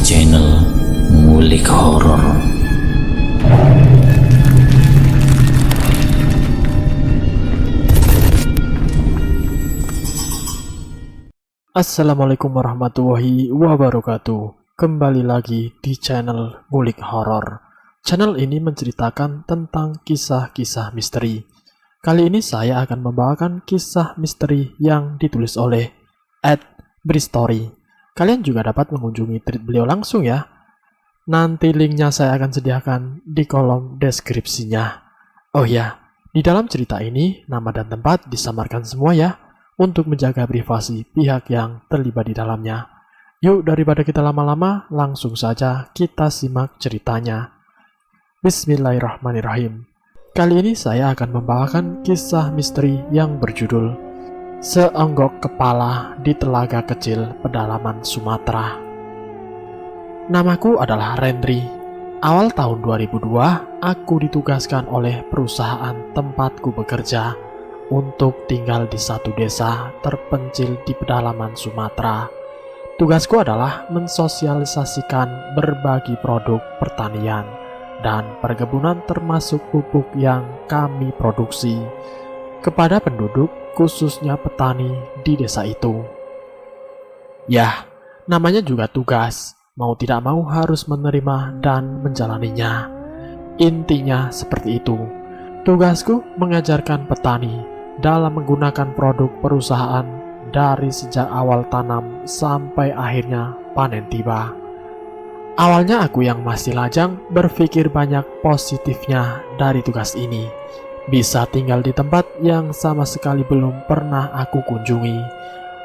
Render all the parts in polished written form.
channel Ngulik Horor. Assalamualaikum warahmatullahi wabarakatuh. Kembali lagi di channel Ngulik Horor. Channel ini menceritakan tentang kisah-kisah misteri. Kali ini saya akan membawakan kisah misteri yang ditulis oleh @bristory. Kalian juga dapat mengunjungi tweet beliau langsung ya. Nanti linknya saya akan sediakan di kolom deskripsinya. Oh ya, di dalam cerita ini nama dan tempat disamarkan semua ya, untuk menjaga privasi pihak yang terlibat di dalamnya. Yuk, daripada kita lama-lama, langsung saja kita simak ceritanya. Bismillahirrahmanirrahim. Kali ini saya akan membawakan kisah misteri yang berjudul Seonggok Kepala di Telaga Kecil Pedalaman Sumatera. Namaku adalah Rendri. Awal tahun 2002, aku ditugaskan oleh perusahaan tempatku bekerja untuk tinggal di satu desa terpencil di pedalaman Sumatera. Tugasku adalah mensosialisasikan berbagai produk pertanian dan perkebunan termasuk pupuk yang kami produksi kepada penduduk, khususnya petani di desa itu. Yah, namanya juga tugas, mau tidak mau harus menerima dan menjalaninya. Intinya seperti itu. Tugasku mengajarkan petani dalam menggunakan produk perusahaan dari sejak awal tanam sampai akhirnya panen tiba. Awalnya aku yang masih lajang berpikir banyak positifnya dari tugas ini. Bisa tinggal di tempat yang sama sekali belum pernah aku kunjungi,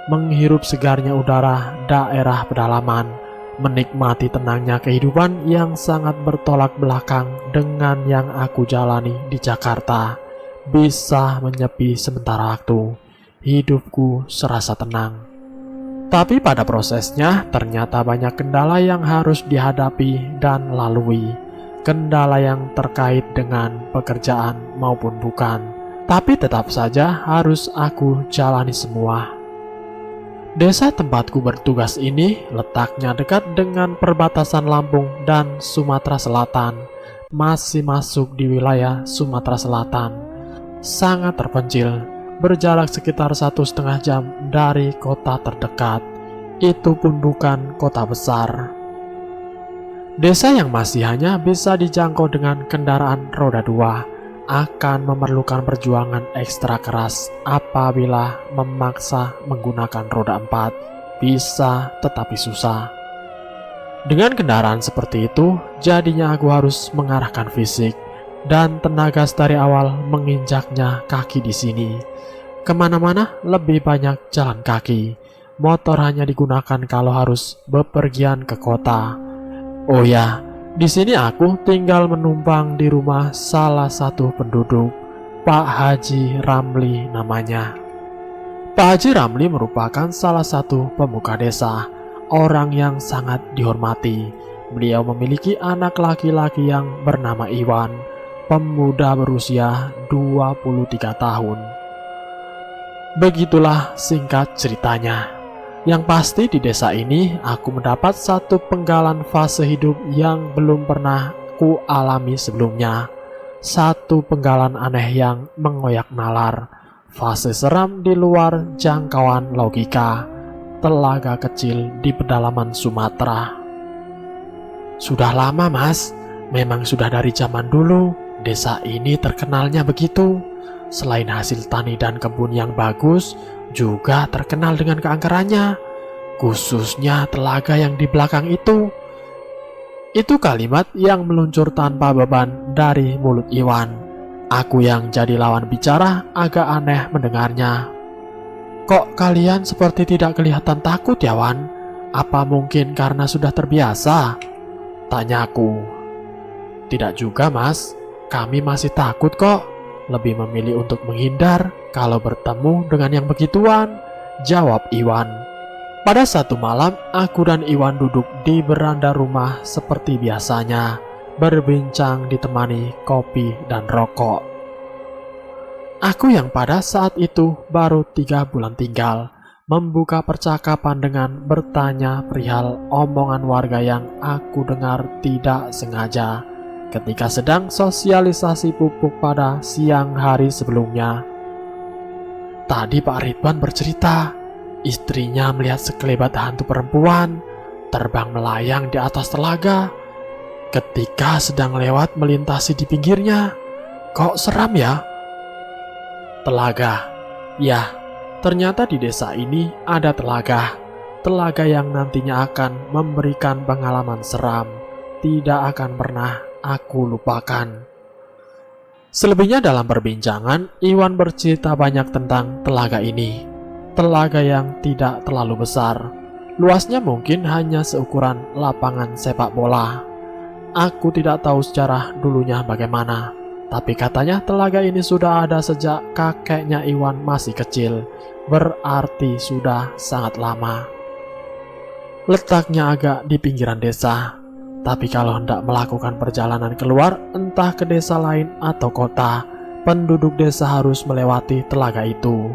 menghirup segarnya udara daerah pedalaman, menikmati tenangnya kehidupan yang sangat bertolak belakang dengan yang aku jalani di Jakarta. Bisa menyepi sementara waktu, hidupku serasa tenang. Tapi pada prosesnya ternyata banyak kendala yang harus dihadapi dan lalui. Kendala yang terkait dengan pekerjaan maupun bukan, tapi tetap saja harus aku jalani semua. Desa tempatku bertugas ini letaknya dekat dengan perbatasan Lampung dan Sumatera Selatan. Masih masuk di wilayah Sumatera Selatan. Sangat terpencil, berjarak sekitar 1,5 jam dari kota terdekat. Itu pun bukan kota besar. Desa yang masih hanya bisa dijangkau dengan kendaraan roda 2 akan memerlukan perjuangan ekstra keras apabila memaksa menggunakan roda 4. Bisa tetapi susah. Dengan kendaraan seperti itu, jadinya aku harus mengarahkan fisik dan tenaga dari awal menginjaknya kaki di sini. Kemana-mana lebih banyak jalan kaki. Motor hanya digunakan kalau harus bepergian ke kota. Oh ya, di sini aku tinggal menumpang di rumah salah satu penduduk, Pak Haji Ramli namanya. Pak Haji Ramli merupakan salah satu pemuka desa, orang yang sangat dihormati. Beliau memiliki anak laki-laki yang bernama Iwan, pemuda berusia 23 tahun. Begitulah singkat ceritanya. Yang pasti di desa ini aku mendapat satu penggalan fase hidup yang belum pernah ku alami sebelumnya. Satu penggalan aneh yang mengoyak nalar. Fase seram di luar jangkauan logika. Telaga kecil di pedalaman Sumatera. Sudah lama mas, memang sudah dari zaman dulu. Desa ini terkenalnya begitu. Selain hasil tani dan kebun yang bagus, juga terkenal dengan keangkerannya, khususnya telaga yang di belakang itu. Itu kalimat yang meluncur tanpa beban dari mulut Iwan. Aku yang jadi lawan bicara agak aneh mendengarnya. Kok kalian seperti tidak kelihatan takut ya Wan? Apa mungkin karena sudah terbiasa? Tanyaku. Tidak juga mas, kami masih takut kok. Lebih memilih untuk menghindar kalau bertemu dengan yang begituan, jawab Iwan. Pada satu malam, aku dan Iwan duduk di beranda rumah seperti biasanya, berbincang ditemani kopi dan rokok. Aku yang pada saat itu baru 3 bulan tinggal, membuka percakapan dengan bertanya perihal omongan warga yang aku dengar tidak sengaja ketika sedang sosialisasi pupuk pada siang hari sebelumnya. Tadi Pak Ridwan bercerita, istrinya melihat sekelebat hantu perempuan terbang melayang di atas telaga ketika sedang lewat melintasi di pinggirnya. Kok seram ya? Telaga. Ya, ternyata di desa ini ada telaga. Telaga yang nantinya akan memberikan pengalaman seram. Tidak akan pernah aku lupakan. Selebihnya dalam perbincangan, Iwan bercerita banyak tentang telaga ini. Telaga yang tidak terlalu besar. Luasnya mungkin hanya seukuran lapangan sepak bola. Aku tidak tahu sejarah dulunya bagaimana, tapi katanya telaga ini sudah ada sejak kakeknya Iwan masih kecil. Berarti sudah sangat lama. Letaknya agak di pinggiran desa. Tapi kalau hendak melakukan perjalanan keluar, entah ke desa lain atau kota, penduduk desa harus melewati telaga itu.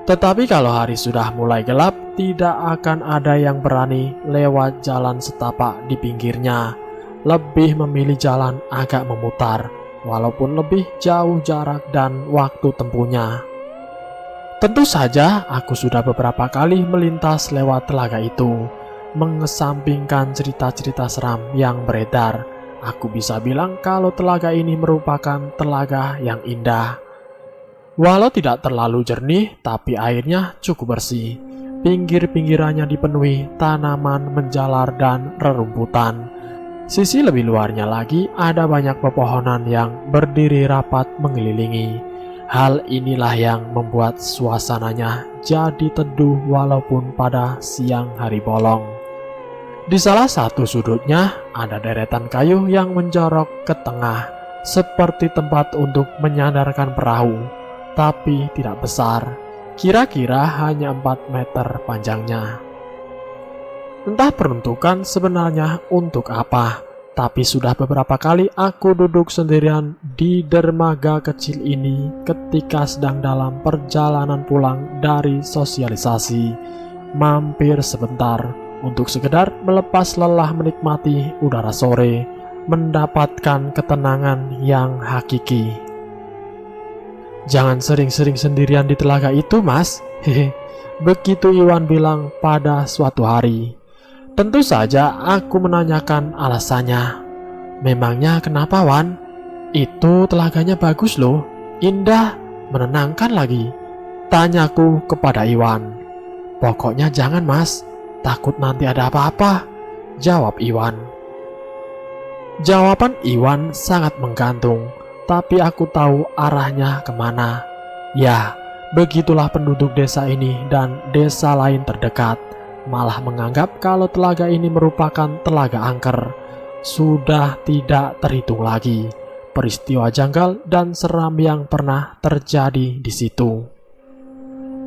Tetapi kalau hari sudah mulai gelap, tidak akan ada yang berani lewat jalan setapak di pinggirnya. Lebih memilih jalan agak memutar, walaupun lebih jauh jarak dan waktu tempuhnya. Tentu saja aku sudah beberapa kali melintas lewat telaga itu. Mengesampingkan cerita-cerita seram yang beredar, aku bisa bilang kalau telaga ini merupakan telaga yang indah. Walau tidak terlalu jernih, tapi airnya cukup bersih. Pinggir-pinggirannya dipenuhi tanaman menjalar dan rerumputan. Sisi lebih luarnya lagi ada banyak pepohonan yang berdiri rapat mengelilingi. Hal inilah yang membuat suasananya jadi teduh walaupun pada siang hari bolong. Di salah satu sudutnya ada deretan kayu yang menjorok ke tengah, seperti tempat untuk menyandarkan perahu, tapi tidak besar, kira-kira hanya 4 meter panjangnya. Entah peruntukan sebenarnya untuk apa, tapi sudah beberapa kali aku duduk sendirian di dermaga kecil ini ketika sedang dalam perjalanan pulang dari sosialisasi. Mampir sebentar untuk sekedar melepas lelah menikmati udara sore, mendapatkan ketenangan yang hakiki. Jangan sering-sering sendirian di telaga itu, Mas. Hehe. Begitu Iwan bilang pada suatu hari. Tentu saja aku menanyakan alasannya. Memangnya kenapa, Wan? Itu telaganya bagus loh, indah, menenangkan lagi. Tanyaku kepada Iwan. Pokoknya jangan, Mas. Takut nanti ada apa-apa, jawab Iwan. Jawaban Iwan sangat menggantung, tapi aku tahu arahnya kemana. Ya, begitulah penduduk desa ini dan desa lain terdekat, malah menganggap kalau telaga ini merupakan telaga angker. Sudah tidak terhitung lagi peristiwa janggal dan seram yang pernah terjadi di situ.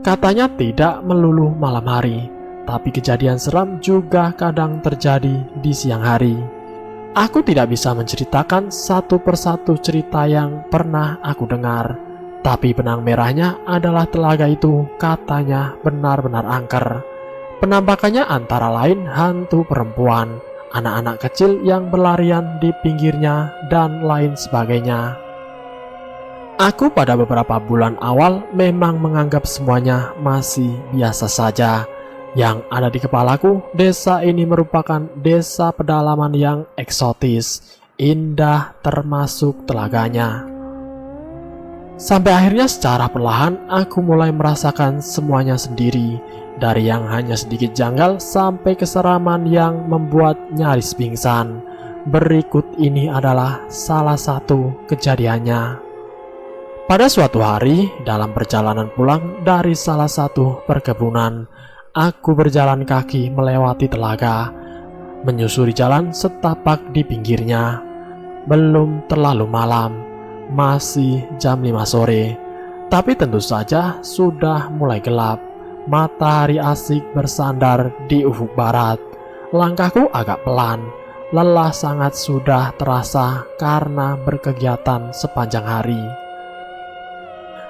Katanya tidak melulu malam hari, tapi kejadian seram juga kadang terjadi di siang hari. Aku tidak bisa menceritakan satu persatu cerita yang pernah aku dengar, tapi benang merahnya adalah telaga itu katanya benar-benar angker. Penampakannya antara lain hantu perempuan, anak-anak kecil yang berlarian di pinggirnya, dan lain sebagainya. Aku pada beberapa bulan awal memang menganggap semuanya masih biasa saja. Yang ada di kepalaku, desa ini merupakan desa pedalaman yang eksotis, indah termasuk telaganya. Sampai akhirnya secara perlahan aku mulai merasakan semuanya sendiri, dari yang hanya sedikit janggal sampai keseraman yang membuat nyaris pingsan. Berikut ini adalah salah satu kejadiannya. Pada suatu hari, dalam perjalanan pulang dari salah satu perkebunan, aku berjalan kaki melewati telaga, menyusuri jalan setapak di pinggirnya. Belum terlalu malam, masih jam 5 sore, tapi tentu saja sudah mulai gelap. Matahari asik bersandar di ufuk barat. Langkahku agak pelan, lelah sangat sudah terasa karena berkegiatan sepanjang hari.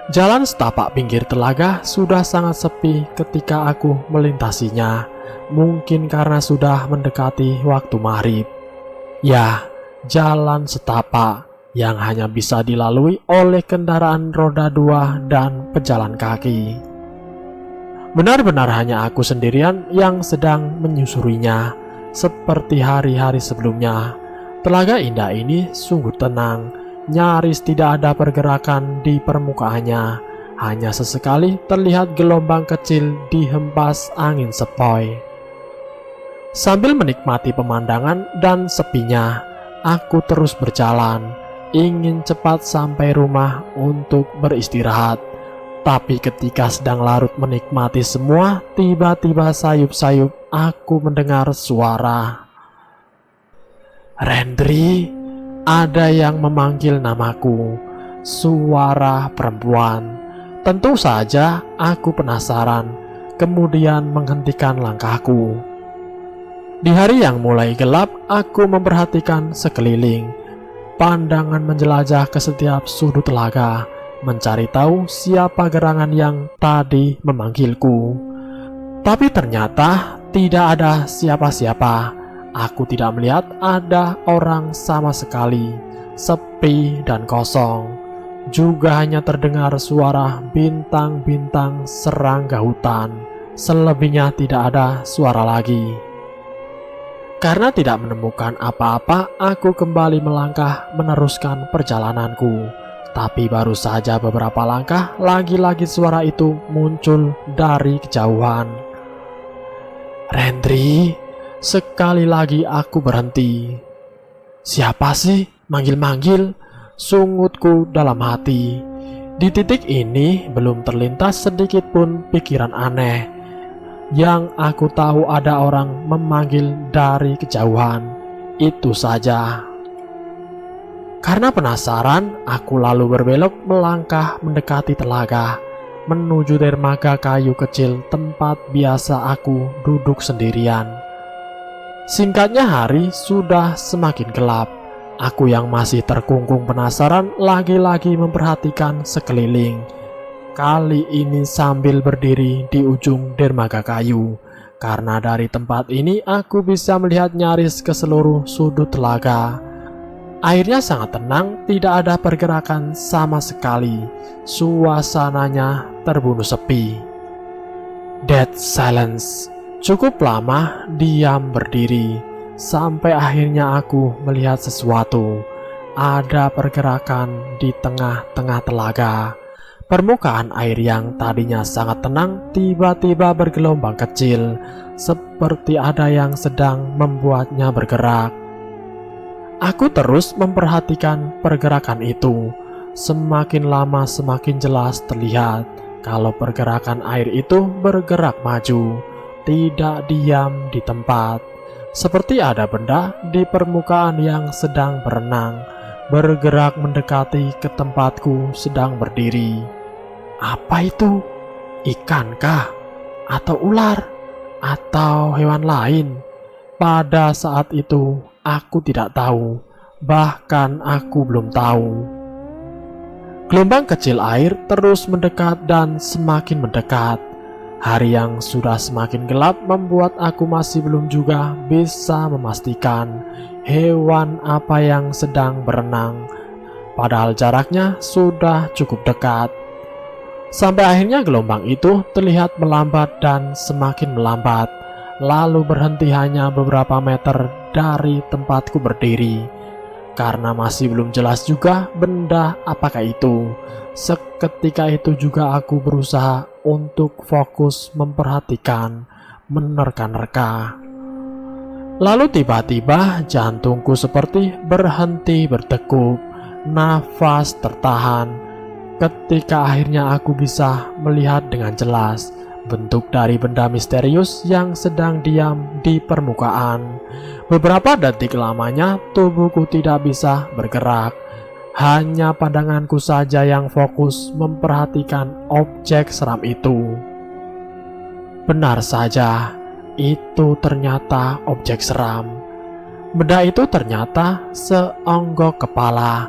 Jalan setapak pinggir telaga sudah sangat sepi ketika aku melintasinya, mungkin karena sudah mendekati waktu maghrib. Ya, jalan setapak yang hanya bisa dilalui oleh kendaraan roda 2 dan pejalan kaki. Benar-benar hanya aku sendirian yang sedang menyusurinya, seperti hari-hari sebelumnya. Telaga indah ini sungguh tenang. Nyaris tidak ada pergerakan di permukaannya, hanya sesekali terlihat gelombang kecil dihempas angin sepoi. Sambil menikmati pemandangan dan sepinya, aku terus berjalan, ingin cepat sampai rumah untuk beristirahat. Tapi ketika sedang larut menikmati semua, tiba-tiba sayup-sayup aku mendengar suara. "Rendri!" Ada yang memanggil namaku, suara perempuan. Tentu saja aku penasaran, kemudian menghentikan langkahku. Di hari yang mulai gelap, aku memperhatikan sekeliling. Pandangan menjelajah ke setiap sudut telaga, mencari tahu siapa gerangan yang tadi memanggilku. Tapi ternyata tidak ada siapa-siapa. Aku tidak melihat ada orang sama sekali, sepi dan kosong. Juga hanya terdengar suara bintang-bintang serangga hutan. Selebihnya tidak ada suara lagi. Karena tidak menemukan apa-apa, aku kembali melangkah meneruskan perjalananku. Tapi baru saja beberapa langkah, lagi-lagi suara itu muncul dari kejauhan. "Rendri!" Sekali lagi aku berhenti. Siapa sih manggil-manggil? Sungutku dalam hati. Di titik ini belum terlintas sedikit pun pikiran aneh. Yang aku tahu ada orang memanggil dari kejauhan. Itu saja. Karena penasaran, aku lalu berbelok melangkah mendekati telaga, menuju dermaga kayu kecil tempat biasa aku duduk sendirian. Singkatnya, hari sudah semakin gelap. Aku yang masih terkungkung penasaran lagi-lagi memperhatikan sekeliling. Kali ini sambil berdiri di ujung dermaga kayu. Karena dari tempat ini aku bisa melihat nyaris ke seluruh sudut telaga. Airnya sangat tenang, tidak ada pergerakan sama sekali. Suasananya terbunuh sepi. Dead silence. Cukup lama diam berdiri, sampai akhirnya aku melihat sesuatu. Ada pergerakan di tengah-tengah telaga. Permukaan air yang tadinya sangat tenang tiba-tiba bergelombang kecil, seperti ada yang sedang membuatnya bergerak. Aku terus memperhatikan pergerakan itu. Semakin lama semakin jelas terlihat kalau pergerakan air itu bergerak maju, tidak diam di tempat, seperti ada benda di permukaan yang sedang berenang, bergerak mendekati ke tempatku sedang berdiri. Apa itu? Ikankah? Atau ular? Atau hewan lain? Pada saat itu, aku tidak tahu. Bahkan aku belum tahu. Gelombang kecil air terus mendekat dan semakin mendekat. Hari yang sudah semakin gelap membuat aku masih belum juga bisa memastikan hewan apa yang sedang berenang, padahal jaraknya sudah cukup dekat. Sampai akhirnya gelombang itu terlihat melambat dan semakin melambat, lalu berhenti hanya beberapa meter dari tempatku berdiri. Karena masih belum jelas juga benda apakah itu, seketika itu juga aku berusaha untuk fokus memperhatikan, menerka-nerka. Lalu tiba-tiba jantungku seperti berhenti berdegup, nafas tertahan. Ketika akhirnya aku bisa melihat dengan jelas bentuk dari benda misterius yang sedang diam di permukaan. Beberapa detik lamanya tubuhku tidak bisa bergerak. Hanya pandanganku saja yang fokus memperhatikan objek seram itu. Benar saja, itu ternyata objek seram. Benda itu ternyata seonggok kepala.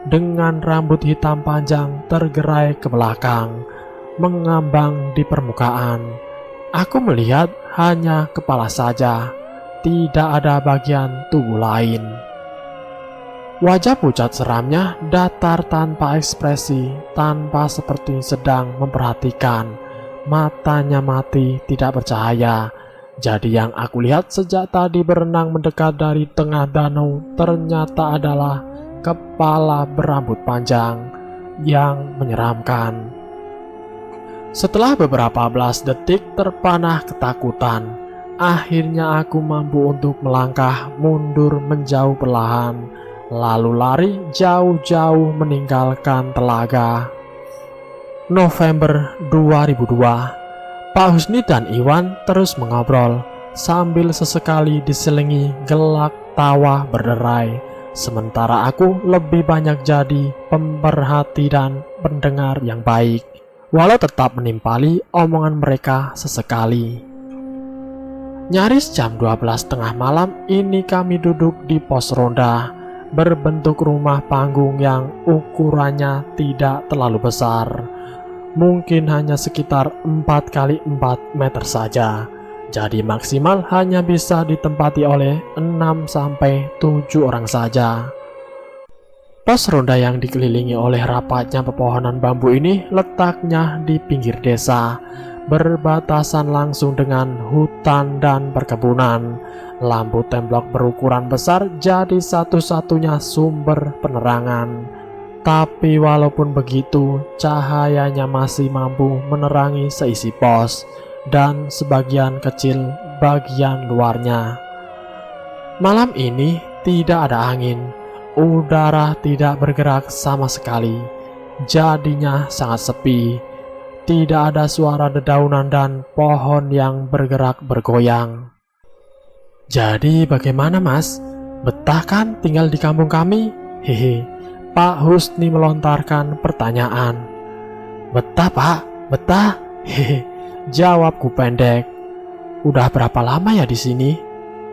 dengan rambut hitam panjang tergerai ke belakang, mengambang di permukaan. Aku melihat hanya kepala saja, tidak ada bagian tubuh lain. Wajah pucat seramnya datar tanpa ekspresi, tanpa seperti sedang memperhatikan. Matanya mati, tidak bercahaya. Jadi yang aku lihat sejak tadi berenang mendekat dari tengah danau ternyata adalah kepala berambut panjang yang menyeramkan. Setelah beberapa belas detik terpanah ketakutan, akhirnya aku mampu untuk melangkah mundur menjauh perlahan, lalu lari jauh-jauh meninggalkan telaga. November 2002, Pak Husni dan Iwan terus mengobrol sambil sesekali diselingi gelak tawa berderai, sementara aku lebih banyak jadi pemerhati dan pendengar yang baik, walau tetap menimpali omongan mereka sesekali. Nyaris jam 12:30 malam ini kami duduk di pos ronda berbentuk rumah panggung yang ukurannya tidak terlalu besar, mungkin hanya sekitar 4x4 meter saja. Jadi maksimal hanya bisa ditempati oleh 6-7 orang saja. Pos ronda yang dikelilingi oleh rapatnya pepohonan bambu ini letaknya di pinggir desa, berbatasan langsung dengan hutan dan perkebunan. Lampu temblok berukuran besar jadi satu-satunya sumber penerangan. Tapi walaupun begitu, cahayanya masih mampu menerangi seisi pos dan sebagian kecil bagian luarnya. Malam ini tidak ada angin, udara tidak bergerak sama sekali, jadinya sangat sepi. Tidak ada suara dedaunan dan pohon yang bergerak bergoyang. Jadi bagaimana mas? Betah kan tinggal di kampung kami? Hehe. Pak Husni melontarkan pertanyaan. Betah pak, betah. Hehe. Jawabku pendek. Udah berapa lama ya di sini?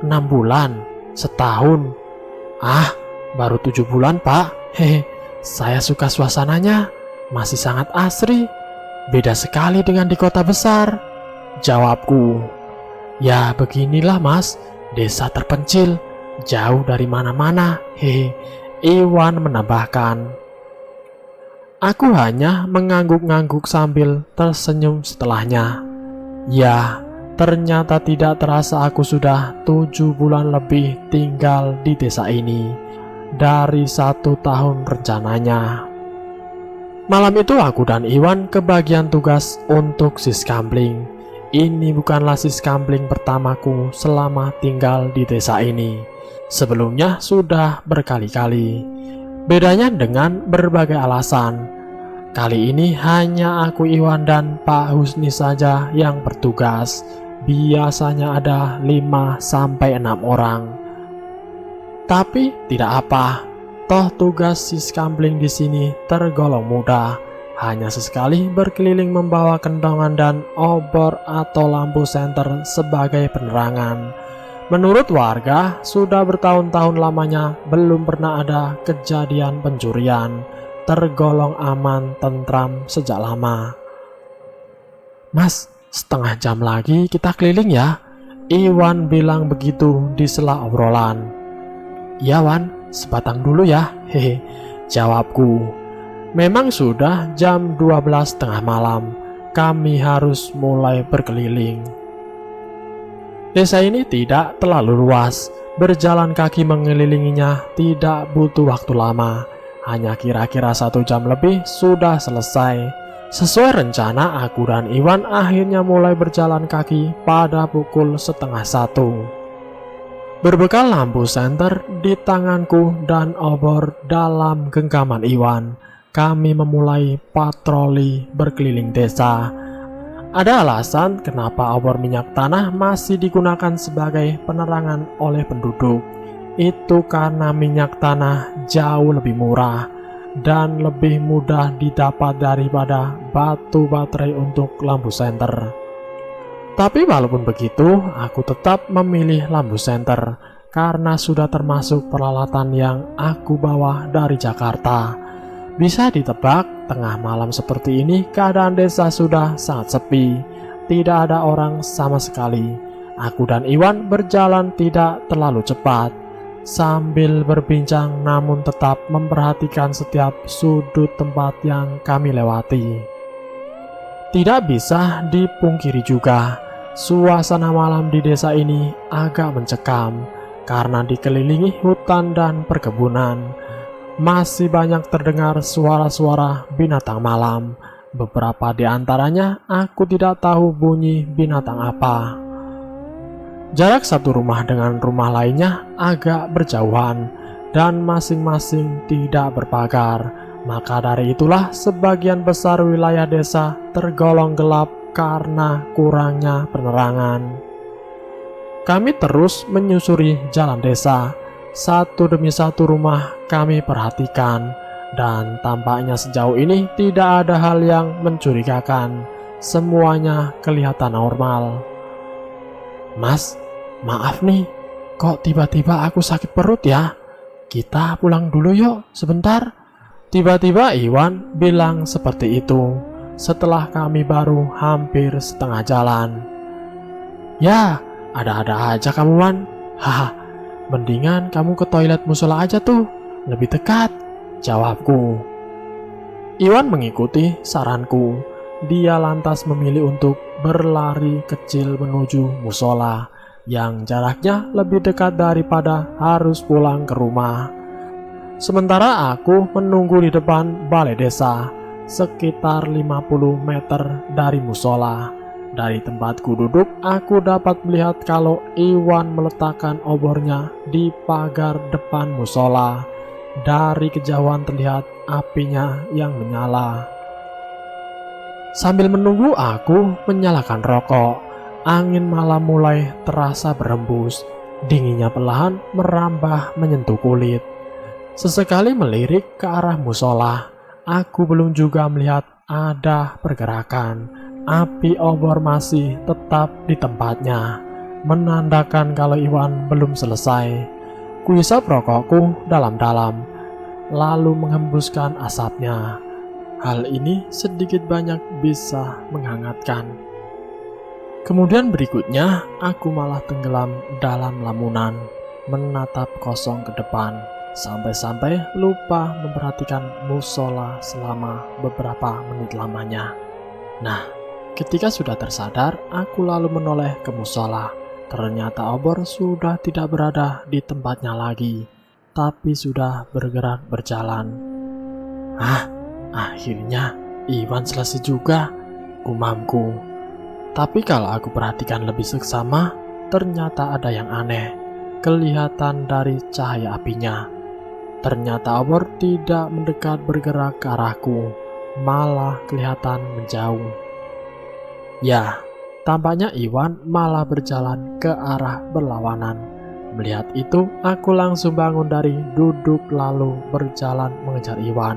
6 bulan, setahun. Ah, baru 7 bulan pak. Hehe. Saya suka suasananya, masih sangat asri. Beda sekali dengan di kota besar. Jawabku. Ya beginilah mas, desa terpencil, jauh dari mana-mana. Hehe. Iwan menambahkan. Aku hanya mengangguk-ngangguk sambil tersenyum setelahnya. Ya, ternyata tidak terasa aku sudah 7 bulan lebih tinggal di desa ini dari 1 tahun rencananya. Malam itu aku dan Iwan kebagian tugas untuk siskambling. Ini bukanlah siskambling pertamaku selama tinggal di desa ini. Sebelumnya sudah berkali-kali. Bedanya dengan berbagai alasan. Kali ini hanya aku, Iwan, dan Pak Husni saja yang bertugas. Biasanya ada 5-6 orang. Tapi tidak apa. Toh tugas siskambling di sini tergolong mudah. Hanya sesekali berkeliling membawa kentongan dan obor atau lampu senter sebagai penerangan. Menurut warga, sudah bertahun-tahun lamanya belum pernah ada kejadian pencurian. Tergolong aman, tentram sejak lama. Mas, setengah jam lagi kita keliling ya. Iwan bilang begitu di sela obrolan. Iya Wan, sebatang dulu ya. Hehe, jawabku. Memang sudah jam 12:30 malam. Kami harus mulai berkeliling. Desa ini tidak terlalu luas. Berjalan kaki mengelilinginya tidak butuh waktu lama. Hanya kira-kira 1 jam lebih sudah selesai. Sesuai rencana, aku dan Iwan akhirnya mulai berjalan kaki pada pukul 12:30. Berbekal lampu senter di tanganku dan obor dalam genggaman Iwan, kami memulai patroli berkeliling desa. Ada alasan kenapa obor minyak tanah masih digunakan sebagai penerangan oleh penduduk. Itu karena minyak tanah jauh lebih murah dan lebih mudah didapat daripada batu baterai untuk lampu senter. Tapi walaupun begitu, aku tetap memilih lampu senter karena sudah termasuk peralatan yang aku bawa dari Jakarta. Bisa ditebak, tengah malam seperti ini keadaan desa sudah sangat sepi. Tidak ada orang sama sekali. Aku dan Iwan berjalan tidak terlalu cepat, sambil berbincang namun tetap memperhatikan setiap sudut tempat yang kami lewati. Tidak bisa dipungkiri juga, suasana malam di desa ini agak mencekam karena dikelilingi hutan dan perkebunan. Masih banyak terdengar suara-suara binatang malam. Beberapa di antaranya aku tidak tahu bunyi binatang apa. Jarak satu rumah dengan rumah lainnya agak berjauhan dan masing-masing tidak berpagar. Maka dari itulah sebagian besar wilayah desa tergolong gelap karena kurangnya penerangan. Kami terus menyusuri jalan desa. Satu demi satu rumah kami perhatikan, dan tampaknya sejauh ini tidak ada hal yang mencurigakan. Semuanya kelihatan normal. Mas, maaf nih, kok tiba-tiba aku sakit perut ya? Kita pulang dulu yuk, sebentar. Tiba-tiba Iwan bilang seperti itu, setelah kami baru hampir setengah jalan. Ya, ada-ada aja kamu, Wan. Haha. Mendingan kamu ke toilet musola aja tuh, lebih dekat, jawabku. Iwan mengikuti saranku. Dia lantas memilih untuk berlari kecil menuju musola yang jaraknya lebih dekat daripada harus pulang ke rumah. Sementara aku menunggu di depan balai desa, sekitar 50 meter dari musola. Dari tempatku duduk, aku dapat melihat kalau Iwan meletakkan obornya di pagar depan musola. Dari kejauhan terlihat apinya yang menyala. Sambil menunggu, aku menyalakan rokok. Angin malam mulai terasa berembus. Dinginnya perlahan merambah menyentuh kulit. Sesekali melirik ke arah musola. Aku belum juga melihat ada pergerakan. Api obor masih tetap di tempatnya, menandakan kalau Iwan belum selesai. Kuhisap rokokku dalam-dalam, lalu menghembuskan asapnya. Hal ini sedikit banyak bisa menghangatkan. Kemudian berikutnya, aku malah tenggelam dalam lamunan, menatap kosong ke depan, sampai-sampai lupa memperhatikan musola selama beberapa menit lamanya. Nah, ketika sudah tersadar, aku lalu menoleh ke musola. Ternyata obor sudah tidak berada di tempatnya lagi, tapi sudah bergerak berjalan. Akhirnya Iwan selesai juga, gumamku. Tapi kalau aku perhatikan lebih seksama, ternyata ada yang aneh. Kelihatan dari cahaya apinya. Ternyata obor tidak mendekat bergerak ke arahku, malah kelihatan menjauh. Ya, tampaknya Iwan malah berjalan ke arah berlawanan. Melihat itu, aku langsung bangun dari duduk lalu berjalan mengejar Iwan.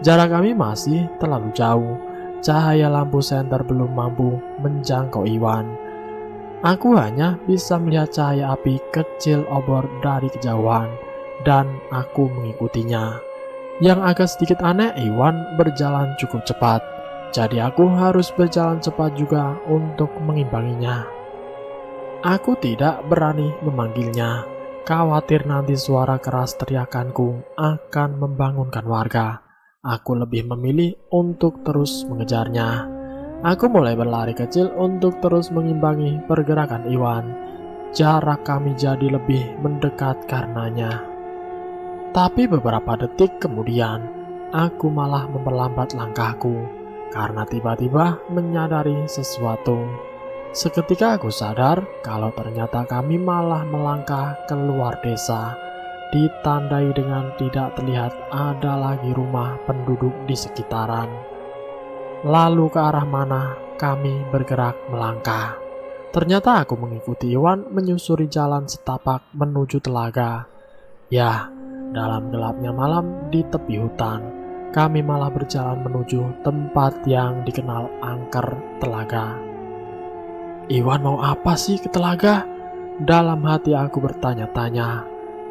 Jarak kami masih terlalu jauh. Cahaya lampu senter belum mampu menjangkau Iwan. Aku hanya bisa melihat cahaya api kecil obor dari kejauhan, dan aku mengikutinya. Yang agak sedikit aneh, Iwan berjalan cukup cepat. Jadi aku harus berjalan cepat juga untuk mengimbanginya. Aku tidak berani memanggilnya, khawatir nanti suara keras teriakanku akan membangunkan warga. Aku lebih memilih untuk terus mengejarnya. Aku mulai berlari kecil untuk terus mengimbangi pergerakan Iwan. Jarak kami jadi lebih mendekat karenanya. Tapi beberapa detik kemudian, aku malah memperlambat langkahku karena tiba-tiba menyadari sesuatu. Seketika aku sadar kalau ternyata kami malah melangkah keluar desa, ditandai dengan tidak terlihat ada lagi rumah penduduk di sekitaran. Lalu ke arah mana kami bergerak melangkah? Ternyata aku mengikuti Iwan menyusuri jalan setapak menuju telaga. Ya, dalam gelapnya malam di tepi hutan, kami malah berjalan menuju tempat yang dikenal angker telaga. Iwan mau apa sih ke telaga? Dalam hati aku bertanya-tanya.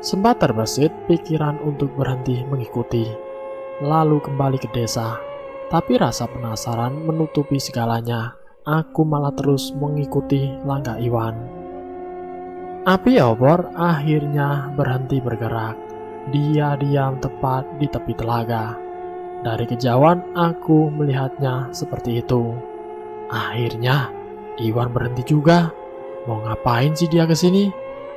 Sempat terbesit pikiran untuk berhenti mengikuti. lalu kembali ke desa. Tapi rasa penasaran menutupi segalanya. Aku malah terus mengikuti langkah Iwan. Api obor akhirnya berhenti bergerak. Dia diam tepat di tepi telaga. Dari kejauhan aku melihatnya seperti itu. Akhirnya Iwan berhenti juga. Mau ngapain sih dia kesini?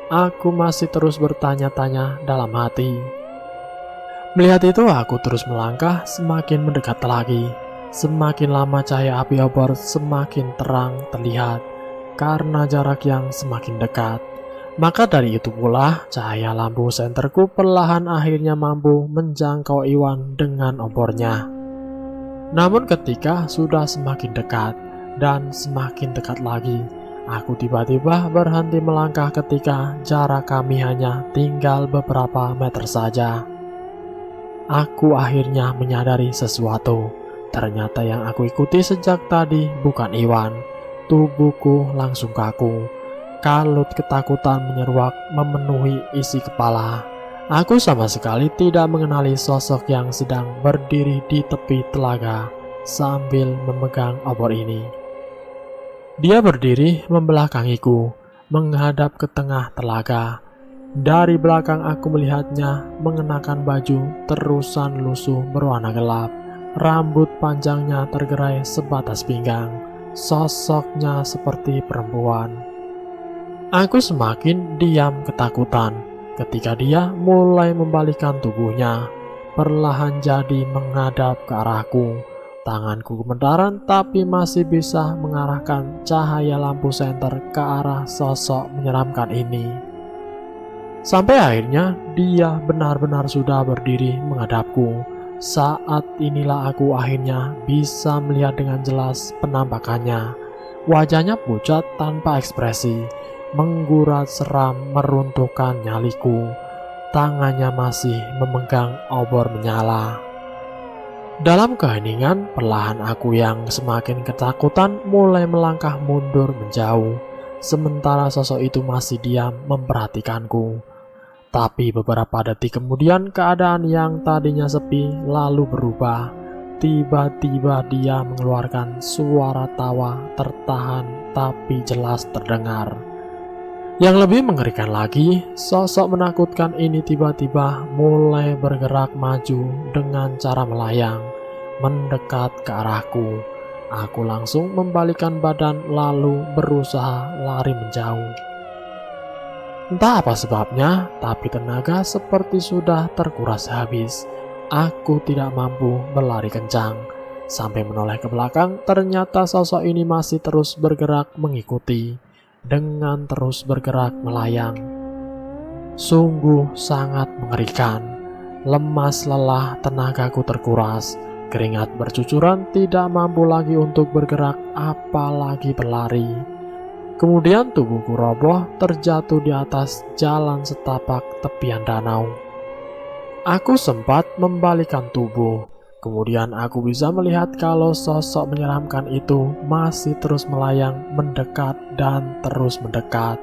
Aku masih terus bertanya-tanya dalam hati. Melihat itu aku terus melangkah semakin mendekat lagi. Semakin lama cahaya api obor semakin terang terlihat karena jarak yang semakin dekat. Maka dari itu pula cahaya lampu senterku perlahan akhirnya mampu menjangkau Iwan dengan obornya. Namun ketika sudah semakin dekat dan semakin dekat lagi, aku tiba-tiba berhenti melangkah ketika jarak kami hanya tinggal beberapa meter saja. Aku akhirnya menyadari sesuatu. Ternyata yang aku ikuti sejak tadi bukan Iwan. Tubuhku langsung kaku. Kalut ketakutan menyeruak memenuhi isi kepala. Aku sama sekali tidak mengenali sosok yang sedang berdiri di tepi telaga sambil memegang obor ini. Dia berdiri membelakangiku, menghadap ke tengah telaga. Dari belakang aku melihatnya mengenakan baju terusan lusuh berwarna gelap. Rambut panjangnya tergerai sebatas pinggang. Sosoknya seperti perempuan. Aku semakin diam ketakutan ketika dia mulai membalikkan tubuhnya, perlahan jadi menghadap ke arahku. Tanganku gemetaran tapi masih bisa mengarahkan cahaya lampu senter ke arah sosok menyeramkan ini. Sampai akhirnya dia benar-benar sudah berdiri menghadapku. Saat inilah aku akhirnya bisa melihat dengan jelas penampakannya. Wajahnya pucat tanpa ekspresi, menggurat seram meruntuhkan nyaliku. Tangannya masih memegang obor menyala. Dalam keheningan, perlahan aku yang semakin ketakutan mulai melangkah mundur menjauh. Sementara sosok itu masih diam memperhatikanku. Tapi beberapa detik kemudian keadaan yang tadinya sepi lalu berubah. Tiba-tiba dia mengeluarkan suara tawa tertahan tapi jelas terdengar. Yang lebih mengerikan lagi, sosok menakutkan ini tiba-tiba mulai bergerak maju dengan cara melayang, mendekat ke arahku. Aku langsung membalikkan badan lalu berusaha lari menjauh. Entah apa sebabnya, tapi tenaga seperti sudah terkuras habis. Aku tidak mampu berlari kencang. Sampai menoleh ke belakang, ternyata sosok ini masih terus bergerak mengikuti. Dengan terus bergerak melayang. Sungguh sangat mengerikan. Lemas lelah tenagaku terkuras. Keringat bercucuran tidak mampu lagi untuk bergerak apalagi berlari. Kemudian tubuhku roboh terjatuh di atas jalan setapak tepian danau. Aku sempat membalikkan tubuh. Kemudian aku bisa melihat kalau sosok menyeramkan itu masih terus melayang mendekat dan terus mendekat.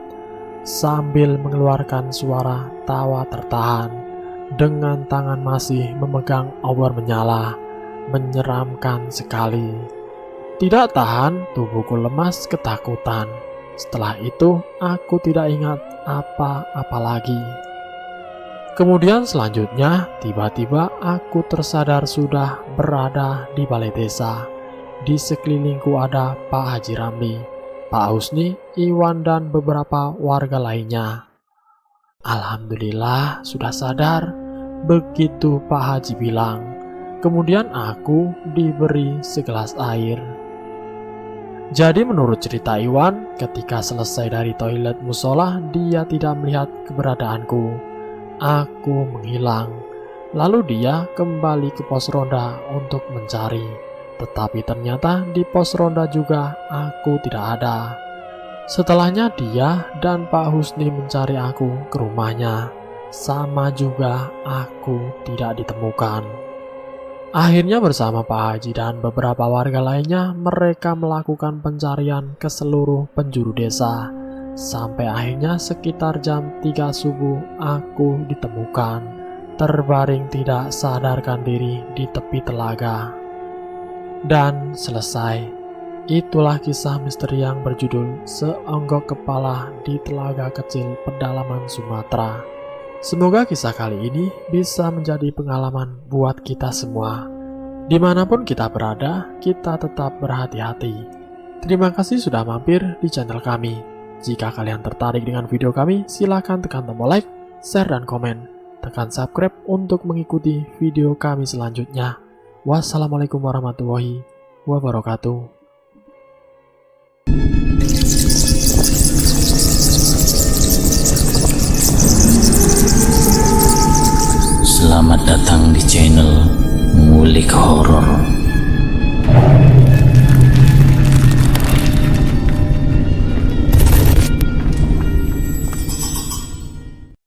Sambil mengeluarkan suara tawa tertahan. Dengan tangan masih memegang obor menyala. Menyeramkan sekali. Tidak tahan, tubuhku lemas ketakutan. Setelah itu, aku tidak ingat apa-apa lagi. Kemudian selanjutnya, tiba-tiba aku tersadar sudah berada di balai desa. Di sekelilingku ada Pak Haji Ramli, Pak Husni, Iwan, dan beberapa warga lainnya. Alhamdulillah sudah sadar, begitu Pak Haji bilang. Kemudian aku diberi segelas air. Jadi menurut cerita Iwan, ketika selesai dari toilet musola, dia tidak melihat keberadaanku. Aku menghilang. Lalu dia kembali ke pos ronda untuk mencari. Tetapi ternyata di pos ronda juga aku tidak ada. Setelahnya dia dan Pak Husni mencari aku ke rumahnya. Sama juga aku tidak ditemukan. Akhirnya bersama Pak Haji dan beberapa warga lainnya, mereka melakukan pencarian ke seluruh penjuru desa. Sampai akhirnya sekitar jam 3 subuh aku ditemukan. terbaring tidak sadarkan diri di tepi telaga. Dan selesai. Itulah kisah misteri yang berjudul Seonggok Kepala di Telaga Kecil Pedalaman Sumatera. Semoga kisah kali ini bisa menjadi pengalaman buat kita semua. Dimanapun kita berada, kita tetap berhati-hati. Terima kasih sudah mampir di channel kami. Jika kalian tertarik dengan video kami, silahkan tekan tombol like, share, dan komen. Tekan subscribe untuk mengikuti video kami selanjutnya. Wassalamualaikum warahmatullahi wabarakatuh. Selamat datang di channel Ngulik Horor.